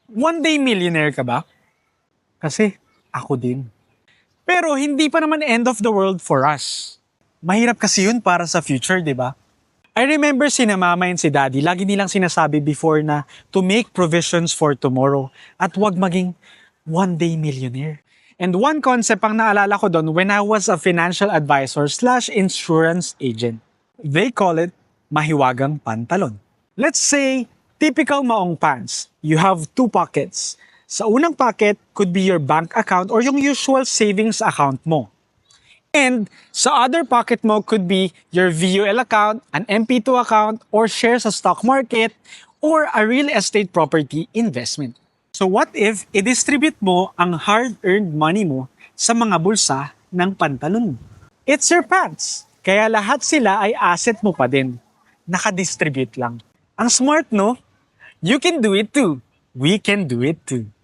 One day millionaire ka ba? Kasi ako din. Pero hindi pa naman end of the world for us. Mahirap kasi yun para sa future, di ba? I remember sina mama and si daddy, lagi nilang sinasabi before na to make provisions for tomorrow at wag maging one day millionaire. And one concept ang naalala ko doon when I was a financial advisor slash insurance agent. They call it mahiwagang pantalon. Let's say, typical maong pants. You have two pockets. Sa unang pocket could be your bank account or yung usual savings account mo. And sa other pocket mo could be your VUL account, an MP2 account, or shares sa stock market, or a real estate property investment. So what if i-distribute mo ang hard-earned money mo sa mga bulsa ng pantalon mo? It's your pants. Kaya lahat sila ay asset mo pa din. Nakadistribute lang. Ang smart, no? You can do it too. We can do it too.